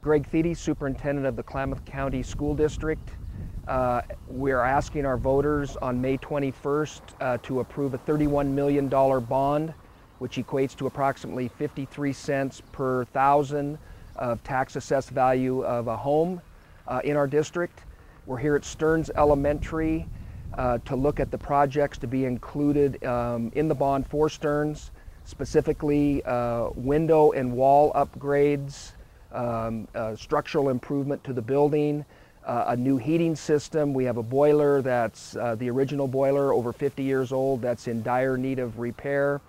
Greg Thiede, Superintendent of the Klamath County School District. We are asking our voters on May 21st to approve a $31 million bond, which equates to approximately 53 cents per thousand of tax assessed value of a home in our district. We're here at Stearns Elementary to look at the projects to be included in the bond for Stearns, specifically window and wall upgrades, structural improvement to the building, a new heating system. We have a boiler that's the original boiler, over 50 years old, that's in dire need of repair.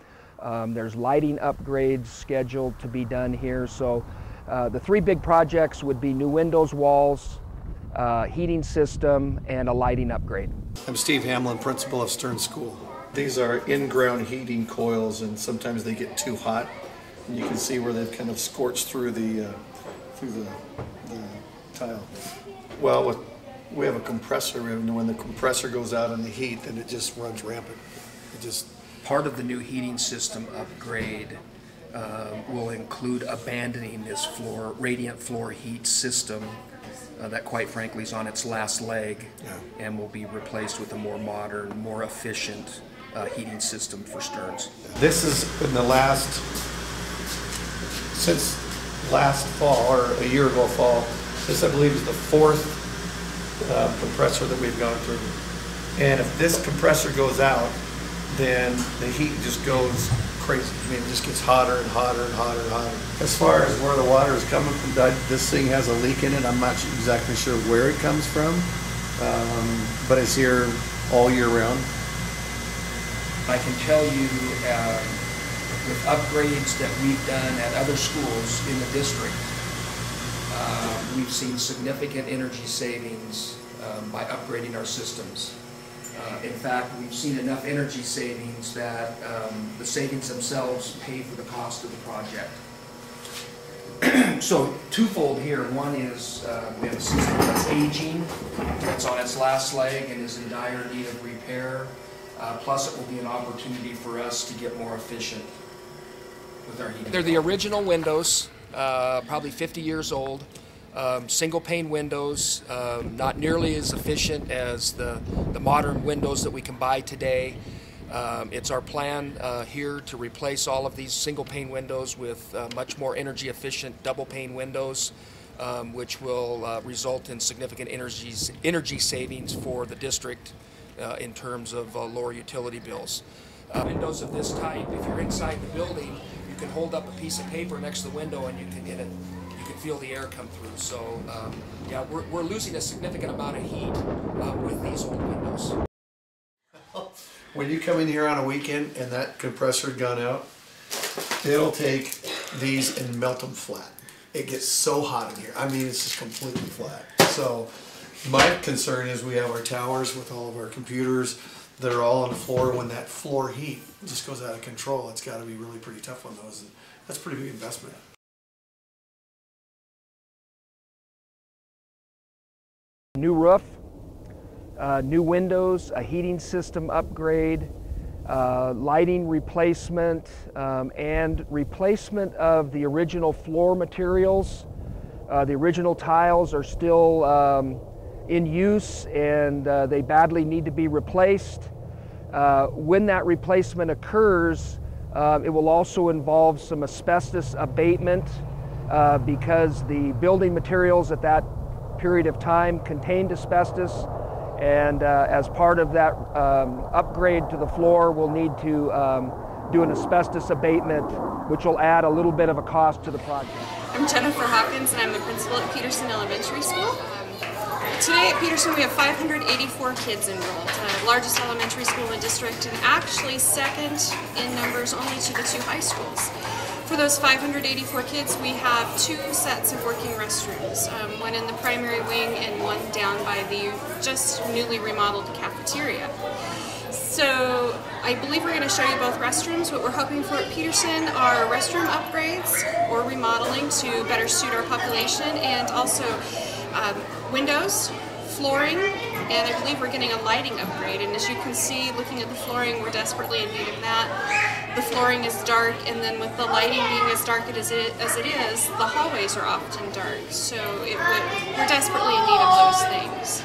There's lighting upgrades scheduled to be done here. So the three big projects would be new windows, walls, heating system, and a lighting upgrade. I'm Steve Hamlin, principal of Stearns School. These are in-ground heating coils, and sometimes they get too hot. And you can see where they've kind of scorched through the tile. Well, we have a compressor, and when the compressor goes out in the heat, then it just runs rampant. Part of the new heating system upgrade will include abandoning this radiant floor heat system that quite frankly is on its last leg, and will be replaced with a more modern, more efficient heating system for Stearns. This is since last fall, or a year ago fall, this I believe is the fourth compressor that we've gone through. And if this compressor goes out, then the heat just goes crazy. I mean, it just gets hotter and hotter and hotter and hotter. As far as where the water is coming from, this thing has a leak in it. I'm not exactly sure where it comes from, but it's here all year round. I can tell you with upgrades that we've done at other schools in the district, we've seen significant energy savings by upgrading our systems. In fact, we've seen enough energy savings that the savings themselves pay for the cost of the project. So twofold here. One is we have a system that's aging, that's on its last leg and is in dire need of repair. Plus it will be an opportunity for us to get more efficient with our heating. They're the original windows, probably 50 years old. Single pane windows, not nearly as efficient as the modern windows that we can buy today. It's our plan here to replace all of these single pane windows with much more energy efficient double pane windows, which will result in significant energy savings for the district in terms of lower utility bills. Windows of this type, if you're inside the building, you can hold up a piece of paper next to the window and you can feel the air come through. So yeah, we're losing a significant amount of heat with these old windows. When you come in here on a weekend and that compressor gone out, it'll take these and melt them flat. It gets so hot in here. I mean, it's just completely flat. So my concern is we have our towers with all of our computers that are all on the floor. When that floor heat just goes out of control, it's got to be really pretty tough on those. And that's a pretty big investment. New roof, new windows, a heating system upgrade, lighting replacement, and replacement of the original floor materials. The original tiles are still in use, and they badly need to be replaced. When that replacement occurs, it will also involve some asbestos abatement because the building materials at that period of time contained asbestos, and as part of that upgrade to the floor, we'll need to do an asbestos abatement, which will add a little bit of a cost to the project. I'm Jennifer Hopkins, and I'm the principal at Peterson Elementary School. Today at Peterson we have 584 kids enrolled, largest elementary school in the district, and actually second in numbers only to the two high schools. For those 584 kids, we have two sets of working restrooms, one in the primary wing and one down by the just newly remodeled cafeteria. So I believe we're going to show you both restrooms. What we're hoping for at Peterson are restroom upgrades or remodeling to better suit our population, and also windows, flooring, and I believe we're getting a lighting upgrade. And as you can see, looking at the flooring, we're desperately in need of that. The flooring is dark, and then with the lighting being as dark as it is, the hallways are often dark. So we're desperately in need of those things.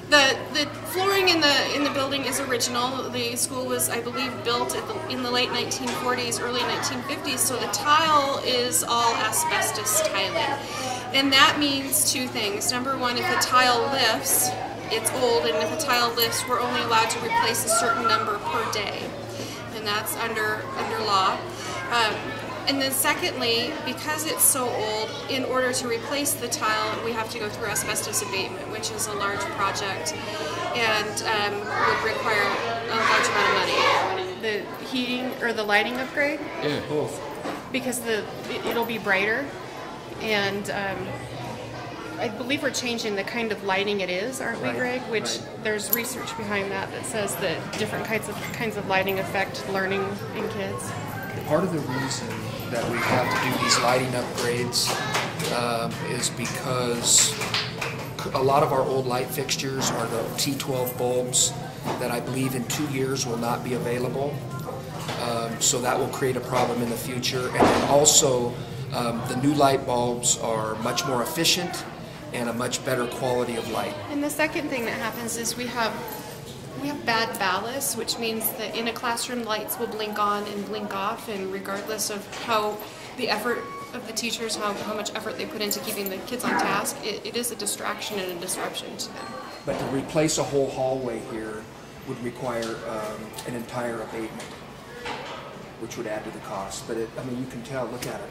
The flooring in the building is original. The school was, I believe, built in the late 1940s, early 1950s, so the tile is all asbestos tiling. And that means two things. Number one, if a tile lifts, it's old, and if a tile lifts, we're only allowed to replace a certain number per day. And that's under law. And then secondly, because it's so old, in order to replace the tile, we have to go through asbestos abatement, which is a large project and would require a large amount of money. The heating or the lighting upgrade? Yeah, both. Because it'll be brighter, and I believe we're changing the kind of lighting it is, aren't we, Greg? Which there's research behind that says that different kinds of lighting affect learning in kids. Part of the reason that we have to do these lighting upgrades is because a lot of our old light fixtures are the T12 bulbs that I believe in 2 years will not be available. So that will create a problem in the future. And then also, the new light bulbs are much more efficient and a much better quality of light. And the second thing that happens is we have bad ballast, which means that in a classroom lights will blink on and blink off, and regardless of how the effort of the teachers, how much effort they put into keeping the kids on task, it is a distraction and a disruption to them. But to replace a whole hallway here would require an entire abatement, which would add to the cost. But I mean, you can tell, look at it.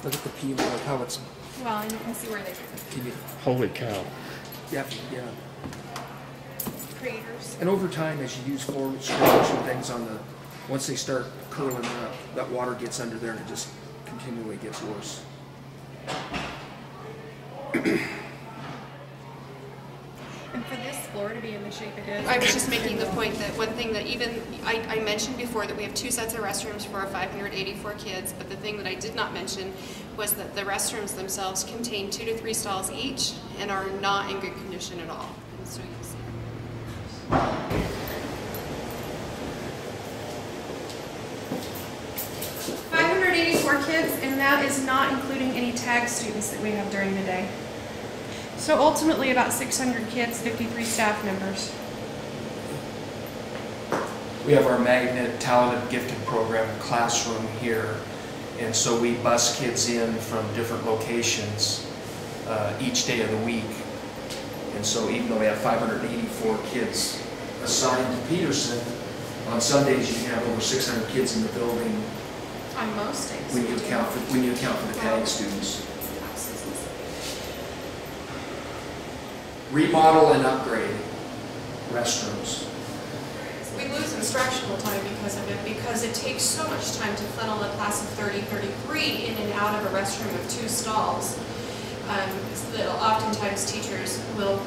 Look at the peel, look how it's... Well, and you can see where they Holy cow. Yeah. creators. And over time, as you use floor screws and things once they start curling up, that water gets under there and it just continually gets worse. And for this floor to be in the shape it is, I was just making the point that one thing that even I mentioned before, that we have 2 sets of restrooms for our 584 kids, but the thing that I did not mention was that the restrooms themselves contain 2 to 3 stalls each and are not in good condition at all. And so you'll see. 584 kids, and that is not including any tag students that we have during the day. So ultimately about 600 kids, 53 staff members. We have our Magnet Talented Gifted Program classroom here, and so we bus kids in from different locations each day of the week. And so even though we have 584 kids assigned to Peterson, on Sundays you have over 600 kids in the building. On most days. When you account for the tag students. Remodel and upgrade restrooms. We lose instructional time because of it, because it takes so much time to funnel a class of 30, 33 in and out of a restroom of 2 stalls. Oftentimes teachers will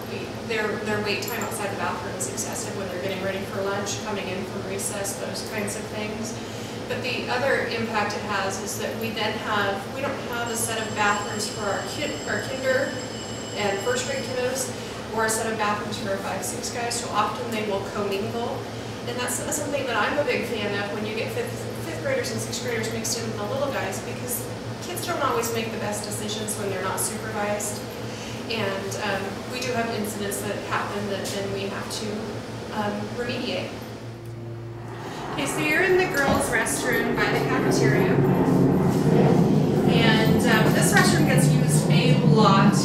their wait time outside the bathroom is excessive when they're getting ready for lunch, coming in from recess, those kinds of things. But the other impact it has is that we don't have a set of bathrooms for our kinder and first grade kiddos, or a set of bathrooms for our 5-6 guys, so often they will commingle. And that's something that I'm a big fan of, when you get fifth graders and 6th graders mixed in with the little guys, because kids don't always make the best decisions when they're not supervised. And we do have incidents that happen that then we have to remediate. Okay, so you're in the girls' restroom by the cafeteria. And this restroom gets used a lot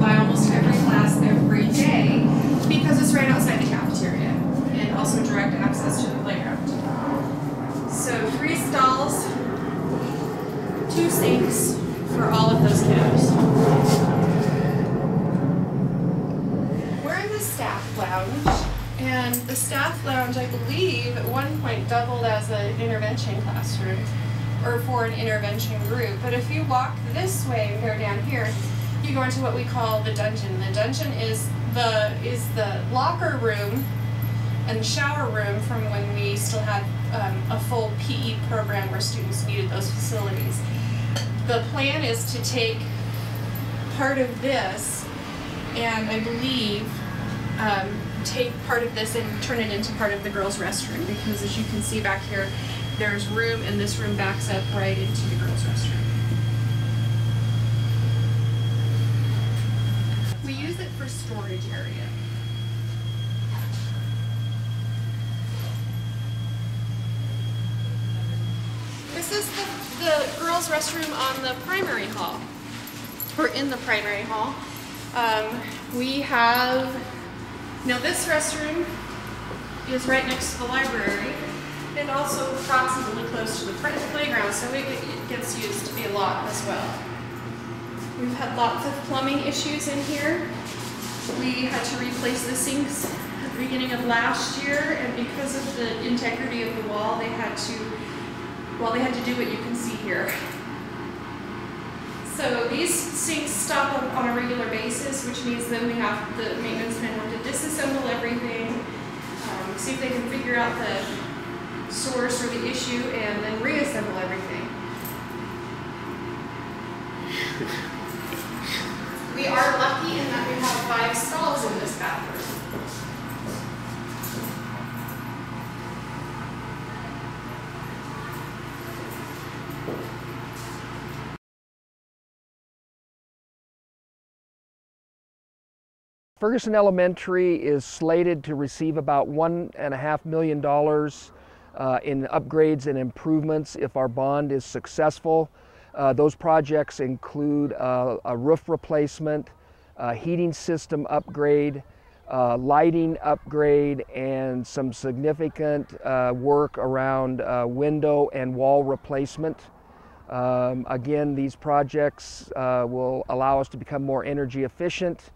by almost every class every day because it's right outside the cafeteria and also direct access to the playground. So 3 stalls, 2 sinks for all of those kiddos. We're in the staff lounge, and the staff lounge, I believe, at one point doubled as an intervention classroom or for an intervention group. But if you walk this way and go down here, you go into what we call the dungeon. The dungeon is the locker room and shower room from when we still had a full PE program where students needed those facilities. The plan is to take part of this and I believe take part of this and turn it into part of the girls' restroom, because as you can see back here, there's room, and this room backs up right into the girls' restroom. We use it for storage area. This is the girls' restroom on the primary hall, or in the primary hall. We have, now this restroom is right next to the library and also approximately close to the playground, so it gets used to be a lot as well. We've had lots of plumbing issues in here. We had to replace the sinks at the beginning of last year, and because of the integrity of the wall, they had to do what you can see here. So these sinks stop on a regular basis, which means then we have the maintenance men have to disassemble everything, see if they can figure out the source or the issue, and then reassemble everything. We are lucky in that we have 5 stalls in this bathroom. Ferguson Elementary is slated to receive about $1.5 million in upgrades and improvements if our bond is successful. Those projects include a roof replacement, a heating system upgrade, lighting upgrade, and some significant work around window and wall replacement. Again, these projects will allow us to become more energy efficient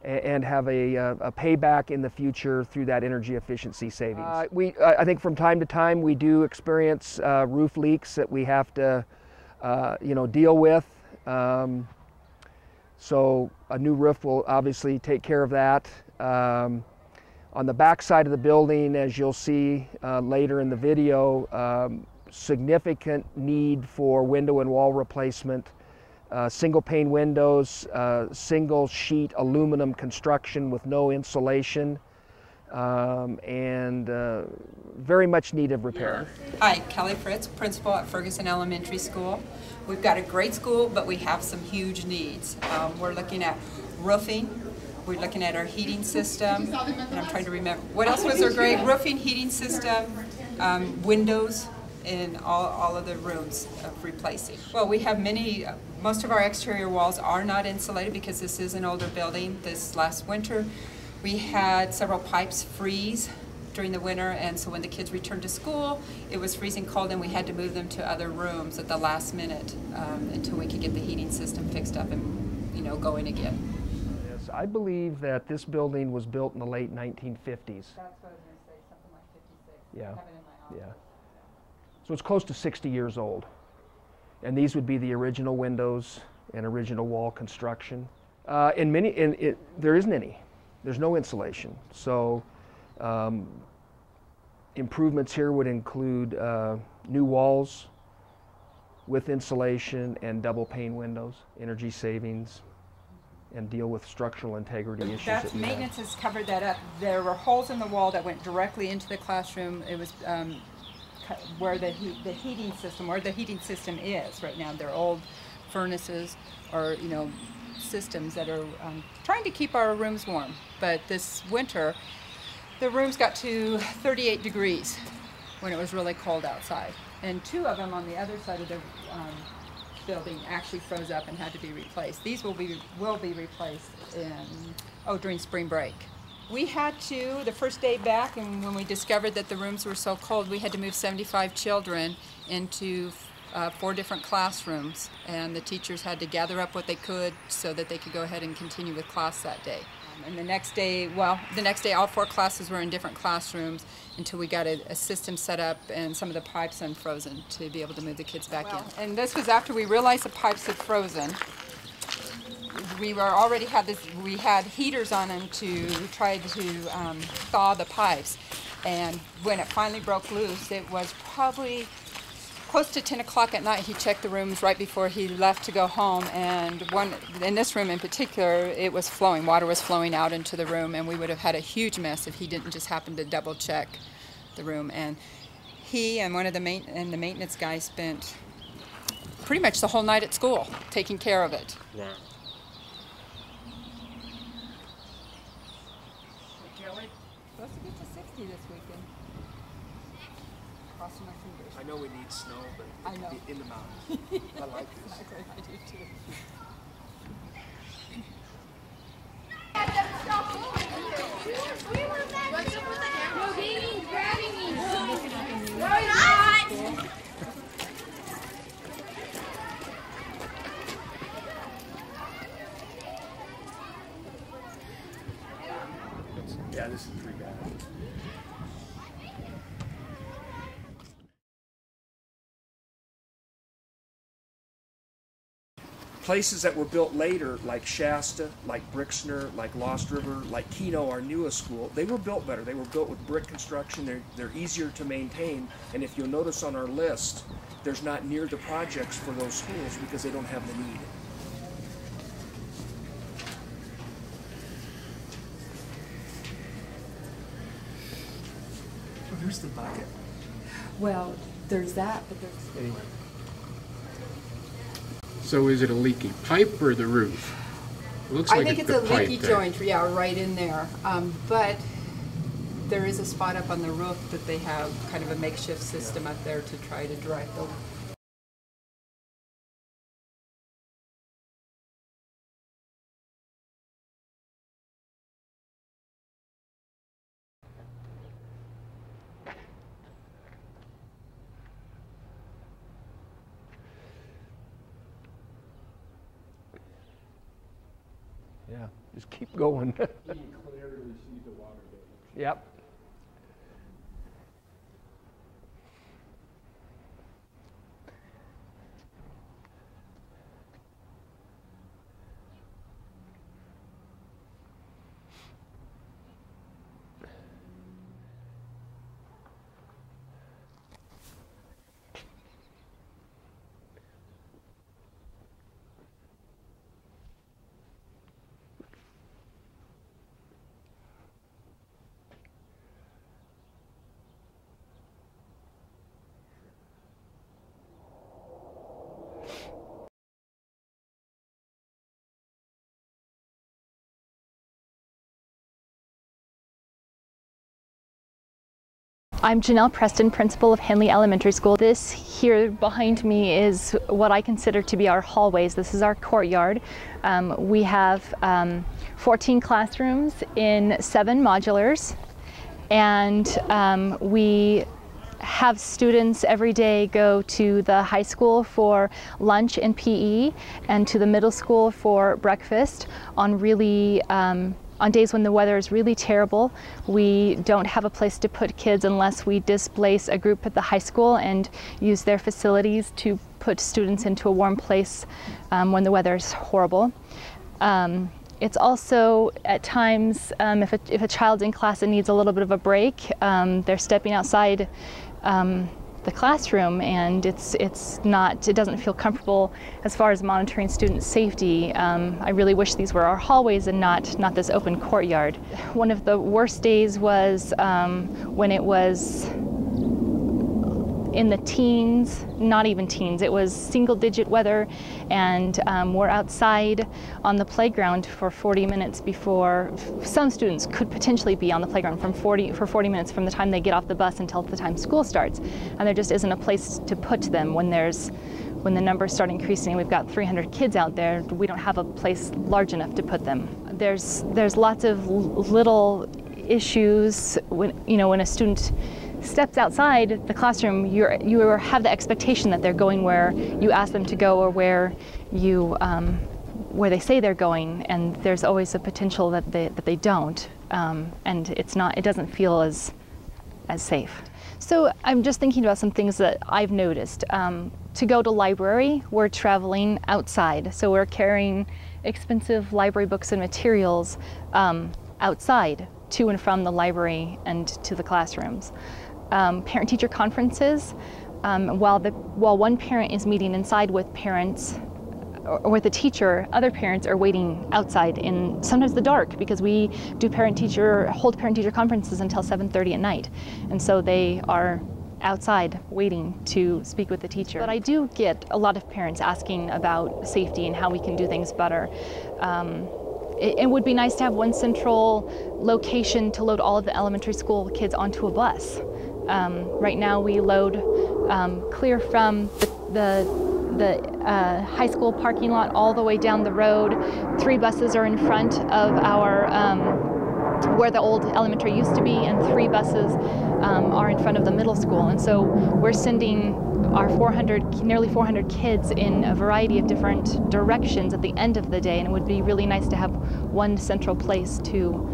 and have a payback in the future through that energy efficiency savings. I think from time to time we do experience roof leaks that we have to deal with. So a new roof will obviously take care of that. On the back side of the building, as you'll see later in the video, significant need for window and wall replacement. Single pane windows, single sheet aluminum construction with no insulation, and very much needed repair. Hi, Kelly Fritz, principal at Ferguson Elementary School. We've got a great school, but we have some huge needs. We're looking at roofing, we're looking at our heating system, and I'm trying to remember, what else was there, Greg? Roofing, heating system, windows, in all of the rooms of replacing. Well, we have most of our exterior walls are not insulated because this is an older building. This last winter, we had several pipes freeze during the winter, and so when the kids returned to school, it was freezing cold and we had to move them to other rooms at the last minute until we could get the heating system fixed up and going again. Yes, I believe that this building was built in the late 1950s. That's what I was going to say, something like 56. Yeah. I have it in my office. Yeah. So it's close to 60 years old. And these would be the original windows and original wall construction. There isn't any. There's no insulation. So improvements here would include new walls with insulation and double pane windows, energy savings, and deal with structural integrity issues. That's maintenance has covered that up. There were holes in the wall that went directly into the classroom. It was where the heating system is right now. They're old furnaces or systems that are trying to keep our rooms warm. But this winter, the rooms got to 38 degrees when it was really cold outside, and 2 of them on the other side of the building actually froze up and had to be replaced. These will be replaced during spring break. We had to, the first day back, and when we discovered that the rooms were so cold, we had to move 75 children into 4 different classrooms, and the teachers had to gather up what they could so that they could go ahead and continue with class that day. And the next day all 4 classes were in different classrooms until we got a system set up and some of the pipes unfrozen to be able to move the kids back in. And this was after we realized the pipes had frozen. We had heaters on them to try to thaw the pipes, and when it finally broke loose, it was probably close to 10 o'clock at night, he checked the rooms right before he left to go home, and in this room in particular, it was flowing. Water was flowing out into the room, and we would have had a huge mess if he didn't just happen to double check the room. And he and one of the maintenance guys spent pretty much the whole night at school taking care of it. Wow. Supposed to get to 60 this weekend. Crossing my fingers. I know we need snow, but I know. in the mountains. I like this. Exactly, I do too. Yeah, this is pretty bad. Places that were built later, like Shasta, like Brixner, like Lost River, like Keno, our newest school, they were built better. They were built with brick construction. They're easier to maintain. And if you'll notice on our list, there's not near the projects for those schools because they don't have the need. There's the bucket. Well, there's that, but there's... Anyway. So is it a leaky pipe or the roof? It looks I like think it's the a pipe leaky there. joint, yeah, right in there. But there is a spot up on the roof that they have kind of a makeshift system up there to try to direct the... Yeah, just keep going. Yep. I'm Janelle Preston, principal of Henley Elementary School. This here behind me is what I consider to be our hallways. This is our courtyard. We have 14 classrooms in 7 modulars, and we have students every day go to the high school for lunch and PE and to the middle school for breakfast on really on days when the weather is really terrible. We don't have a place to put kids unless we displace a group at the high school and use their facilities to put students into a warm place when the weather is horrible. It's also at times, if a child's in class and needs a little bit of a break, they're stepping outside the classroom, and it doesn't feel comfortable as far as monitoring student safety. I really wish these were our hallways and not this open courtyard. One of the worst days was when it was in the teens, not even teens, it was single-digit weather, and we're outside on the playground for 40 minutes before some students could potentially be on the playground for 40 minutes from the time they get off the bus until the time school starts, and there just isn't a place to put them when the numbers start increasing. We've got 300 kids out there. We don't have a place large enough to put them. There's lots of little issues when a student steps outside the classroom, you have the expectation that they're going where you ask them to go or where they say they're going, and there's always a potential that they don't, and it doesn't feel as safe. So I'm just thinking about some things that I've noticed. To go to library, we're traveling outside, so we're carrying expensive library books and materials outside to and from the library and to the classrooms. Parent-teacher conferences, while one parent is meeting inside with parents or with a teacher, other parents are waiting outside in sometimes the dark, because we do hold parent-teacher conferences until 7:30 at night, and so they are outside waiting to speak with the teacher. But I do get a lot of parents asking about safety and how we can do things better. It would be nice to have one central location to load all of the elementary school kids onto a bus. Right now we load clear from the high school parking lot all the way down the road. 3 buses are in front of our where the old elementary used to be, and 3 buses are in front of the middle school. And so we're sending our nearly 400 kids in a variety of different directions at the end of the day, and it would be really nice to have one central place to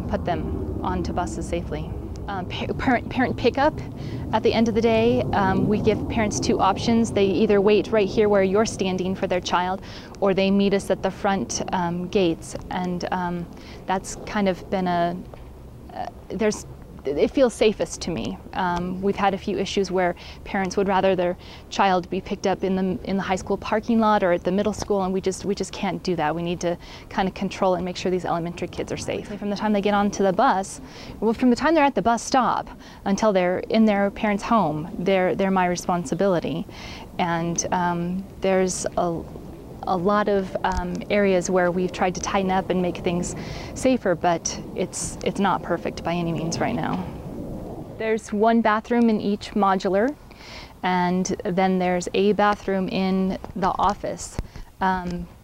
put them onto buses safely. Parent pickup at the end of the day, we give parents 2 options. They either wait right here where you're standing for their child, or they meet us at the front gates, and that's kind of been it feels safest to me. We've had a few issues where parents would rather their child be picked up in the high school parking lot or at the middle school, and we just can't do that. We need to kind of control and make sure these elementary kids are safe. From the time they get onto the bus, well, from the time they're at the bus stop until they're in their parents' home, they're my responsibility. And there's a lot of areas where we've tried to tighten up and make things safer, but it's not perfect by any means right now. There's 1 bathroom in each modular, and then there's a bathroom in the office.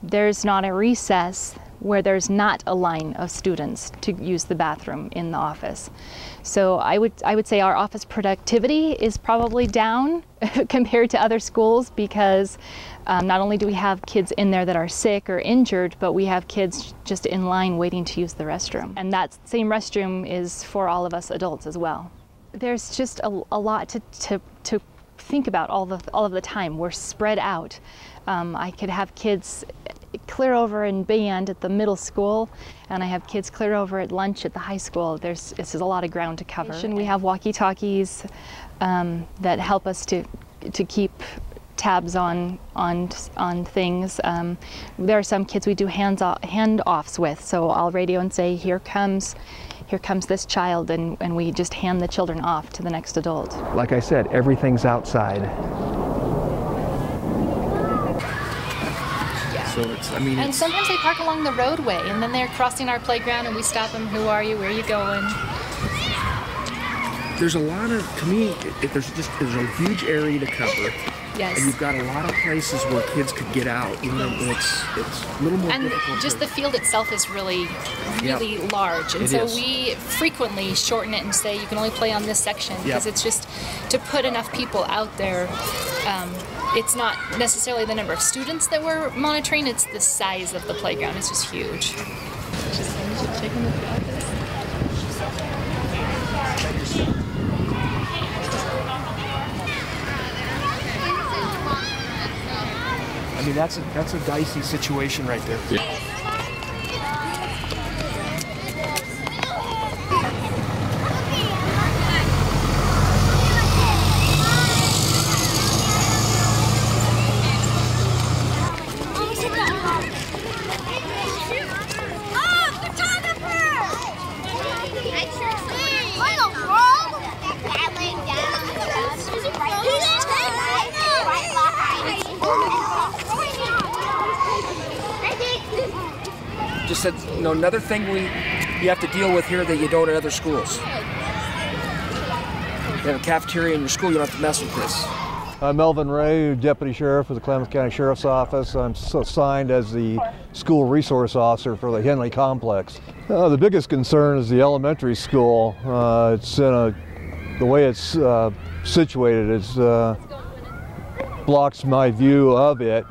There's not a recess where there's not a line of students to use the bathroom in the office. So I would say our office productivity is probably down compared to other schools, because not only do we have kids in there that are sick or injured, but we have kids just in line waiting to use the restroom. And that same restroom is for all of us adults as well. There's just a lot to think about all of the time. We're spread out. I could have kids clear over in band at the middle school, and I have kids clear over at lunch at the high school. This is a lot of ground to cover. And we have walkie-talkies that help us to keep tabs on things. There are some kids we do handoffs with, so I'll radio and say, here comes this child, and we just hand the children off to the next adult. Like I said, everything's outside. So and sometimes they park along the roadway, and then they're crossing our playground, and we stop them. Who are you? Where are you going? There's a lot of, to me, there's a huge area to cover. Yes. And you've got a lot of places where kids could get out, even though it's a little more difficult. And just the field itself is really large. And so we frequently shorten it and say you can only play on this section, because it's just to put enough people out there. It's not necessarily the number of students that we're monitoring, it's the size of the playground. It's just huge. I mean, that's a dicey situation right there. Yeah. Just said, another thing you have to deal with here that you don't at other schools. You have a cafeteria in your school, you don't have to mess with this. I'm Melvin Ray, Deputy Sheriff of the Klamath County Sheriff's Office. I'm assigned as the School Resource Officer for the Henley Complex. The biggest concern is the elementary school. The way it's situated blocks my view of it.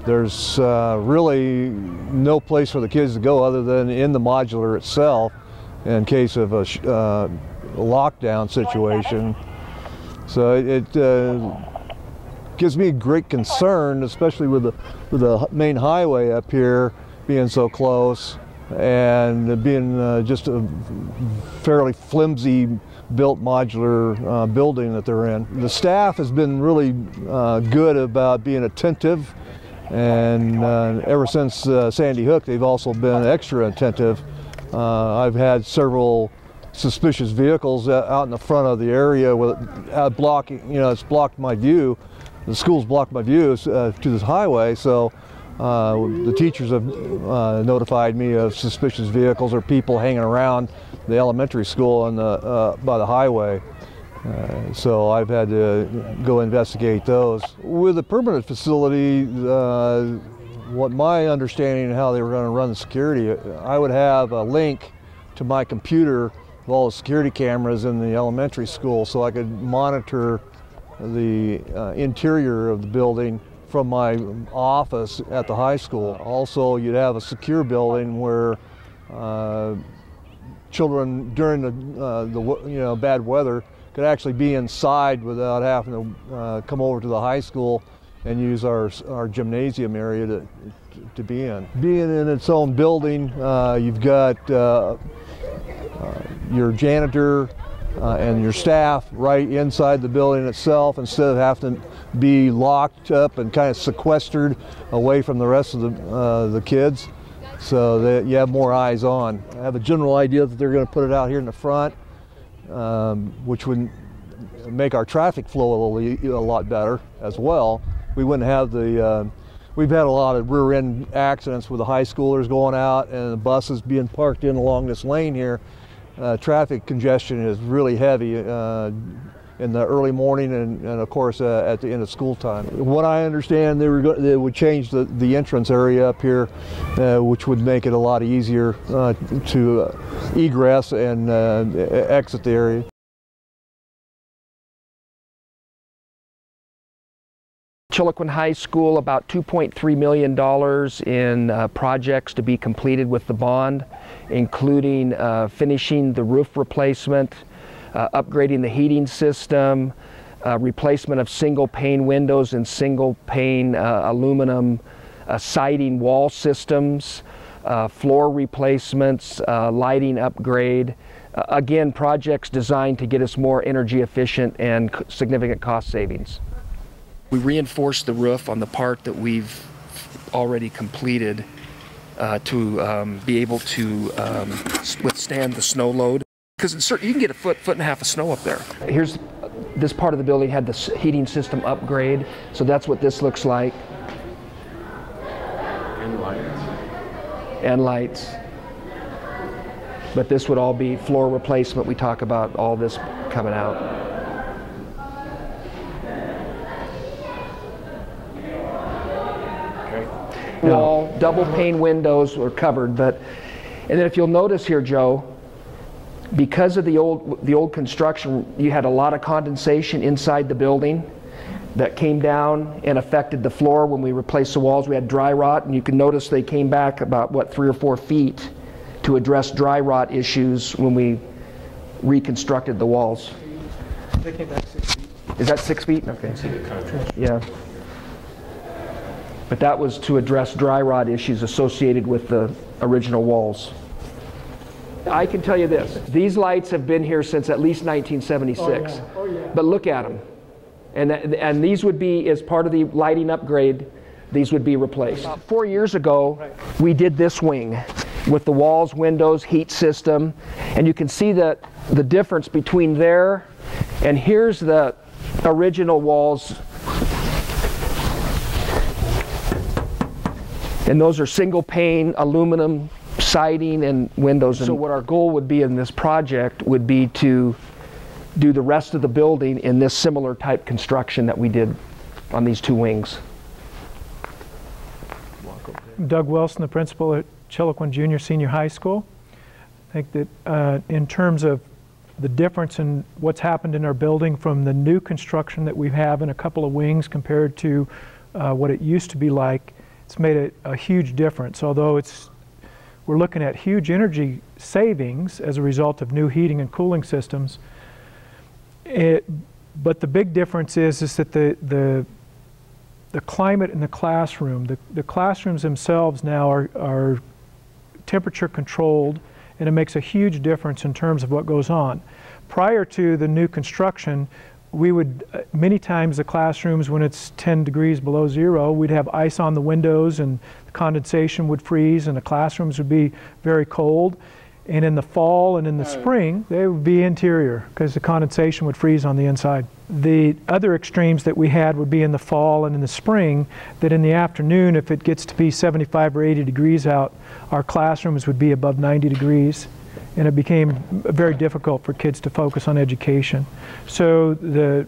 There's really no place for the kids to go other than in the modular itself in case of a lockdown situation. So it gives me great concern, especially with the main highway up here being so close and being just a fairly flimsy built modular building that they're in. The staff has been really good about being attentive, and ever since Sandy Hook, they've also been extra attentive. I've had several suspicious vehicles out in the front of the area with blocking, it's blocked my view. The school's blocked my view to this highway, so the teachers have notified me of suspicious vehicles or people hanging around the elementary school on by the highway. So I've had to go investigate those. With the permanent facility, what my understanding of how they were going to run the security, I would have a link to my computer with all the security cameras in the elementary school, so I could monitor the interior of the building from my office at the high school. Also, you'd have a secure building where children during the bad weather could actually be inside without having to come over to the high school and use our gymnasium area to be in. Being in its own building, you've got your janitor and your staff right inside the building itself, instead of having to be locked up and kind of sequestered away from the rest of the kids, so that you have more eyes on. I have a general idea that they're going to put it out here in the front, which would make our traffic flow a lot better as well. We wouldn't have we've had a lot of rear end accidents with the high schoolers going out and the buses being parked in along this lane here. Traffic congestion is really heavy in the early morning and of course at the end of school time. What I understand, they would change the entrance area up here, which would make it a lot easier to egress and exit the area. Chiloquin High School, about $2.3 million in projects to be completed with the bond, including finishing the roof replacement, upgrading the heating system, replacement of single pane windows and single pane aluminum siding wall systems, floor replacements, lighting upgrade. Again, projects designed to get us more energy efficient and significant cost savings. We reinforced the roof on the part that we've already completed to be able to withstand the snow load. Because you can get a foot and a half of snow up there. Here's this part of the building had the heating system upgrade, so that's what this looks like. And lights. And lights. But this would all be floor replacement. We talk about all this coming out. Wall, double pane windows were covered, and then if you'll notice here, Joe, because of the old construction, you had a lot of condensation inside the building that came down and affected the floor. When we replaced the walls, we had dry rot, and you can notice they came back about 3 or 4 feet to address dry rot issues when we reconstructed the walls. They came back 6 feet. Is that 6 feet? Okay. Yeah. But that was to address dry rot issues associated with the original walls. I can tell you this, these lights have been here since at least 1976. Oh, yeah. Oh, yeah. But look at them. And these would be, as part of the lighting upgrade, these would be replaced. About 4 years ago, we did this wing with the walls, windows, heat system, and you can see that the difference between there and here's the original walls. And those are single pane aluminum siding and windows. So what our goal would be in this project would be to do the rest of the building in this similar type construction that we did on these 2 wings. Doug Wilson, the principal at Chiloquin Junior Senior High School. I think that in terms of the difference in what's happened in our building from the new construction that we have in a couple of wings compared to what it used to be like, it's made a huge difference. Although we're looking at huge energy savings as a result of new heating and cooling systems. But the big difference is that the climate in the classroom, the classrooms themselves now are temperature controlled and it makes a huge difference in terms of what goes on. Prior to the new construction, we would, many times the classrooms, when it's 10 degrees below zero, we'd have ice on the windows and the condensation would freeze and the classrooms would be very cold. And in the fall and in the spring, they would be interior because the condensation would freeze on the inside. The other extremes that we had would be in the fall and in the spring, that in the afternoon, if it gets to be 75 or 80 degrees out, our classrooms would be above 90 degrees. And it became very difficult for kids to focus on education. So the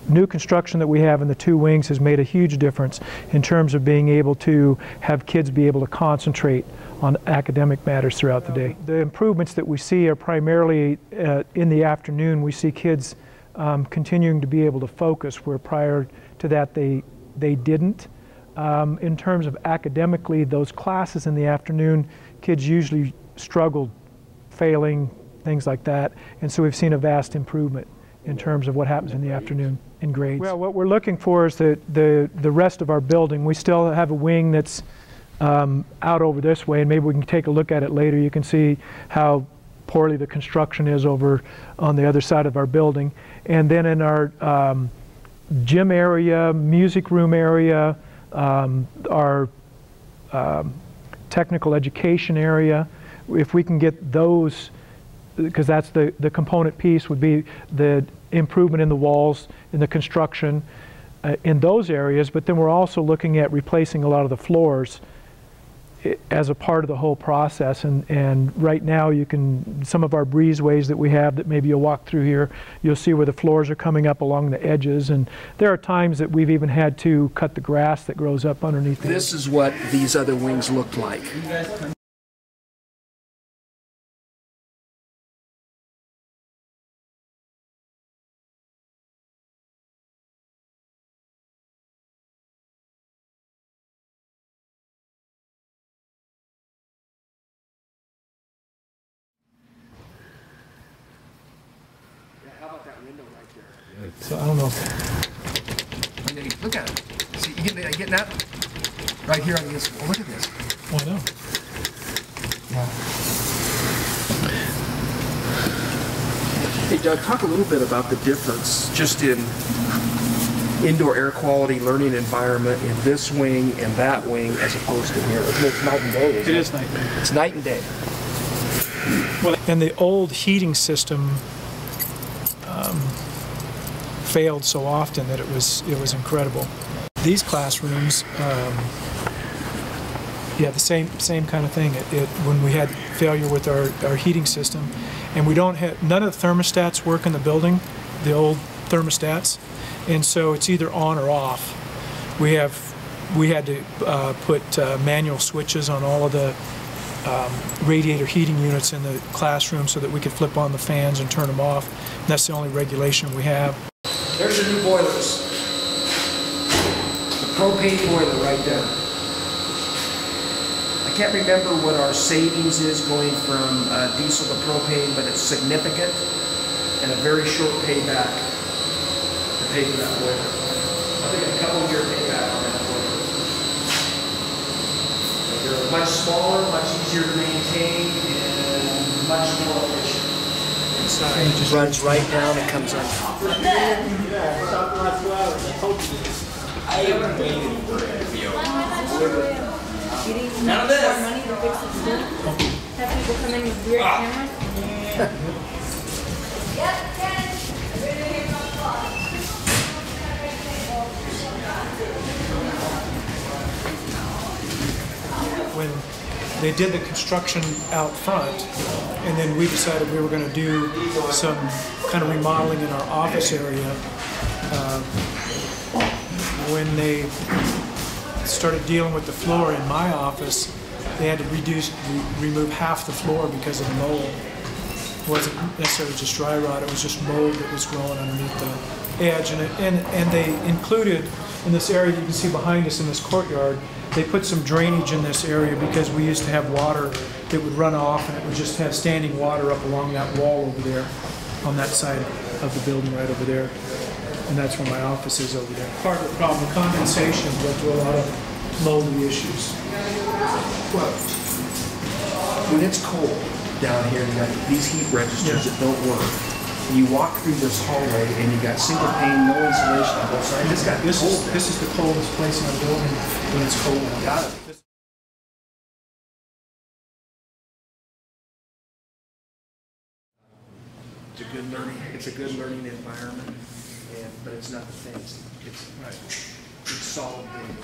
new construction that we have in the two wings has made a huge difference in terms of being able to have kids be able to concentrate on academic matters throughout the day. The improvements that we see are primarily in the afternoon. We see kids continuing to be able to focus, where prior to that they didn't. In terms of academically, those classes in the afternoon, kids usually struggled, failing, things like that. And so we've seen a vast improvement in terms of what happens in the afternoon in grades. Well, what we're looking for is the rest of our building. We still have a wing that's out over this way, and maybe we can take a look at it later. You can see how poorly the construction is over on the other side of our building. And then in our gym area, music room area, our technical education area, if we can get those, because that's the component piece, would be the improvement in the walls, in the construction, in those areas. But then we're also looking at replacing a lot of the floors as a part of the whole process. And right now you can, some of our breezeways that we have that maybe you'll walk through here, you'll see where the floors are coming up along the edges. And there are times that we've even had to cut the grass that grows up underneath. This is what these other wings looked like. How about that window right there? So I don't know. Look at it. See, you getting that? Right here on this. Oh, look at this. Oh, I know. Yeah. Hey, Doug, talk a little bit about the difference just in indoor air quality learning environment in this wing and that wing as opposed to here. It's night and day. It is night and day. It's night and day. Well, and the old heating system failed so often that it was incredible. These classrooms, yeah, the same kind of thing. When we had failure with our heating system, and we don't have, none of the thermostats work in the building, the old thermostats, and so it's either on or off. We had to put manual switches on all of the radiator heating units in the classroom so that we could flip on the fans and turn them off. And that's the only regulation we have. There's the new boilers. The propane boiler right there. I can't remember what our savings is going from diesel to propane, but it's significant and a very short payback to pay for that boiler. I think a couple-year payback on that boiler. But they're much smaller, much easier to maintain, and much more efficient. It just runs right down and comes on. None of this. Have people come in with weird cameras. When they did the construction out front, and then we decided we were going to do some kind of remodeling in our office area. When they started dealing with the floor in my office, they had to remove half the floor because of the mold. It wasn't necessarily just dry rot, it was just mold that was growing underneath the edge. And they included, in this area you can see behind us in this courtyard, they put some drainage in this area because we used to have water that would run off, and it would just have standing water up along that wall over there on that side of the building right over there. And that's where my office is over there. Part of the problem, condensation led to a lot of moldy issues. Well, when it's cold, down here, and you got these heat registers that don't work. You walk through this hallway and you got single pane, no insulation on both sides. This is the coldest place in the building when it's cold. Got it. It's a good learning environment, but it's not the fancy. It's solid building.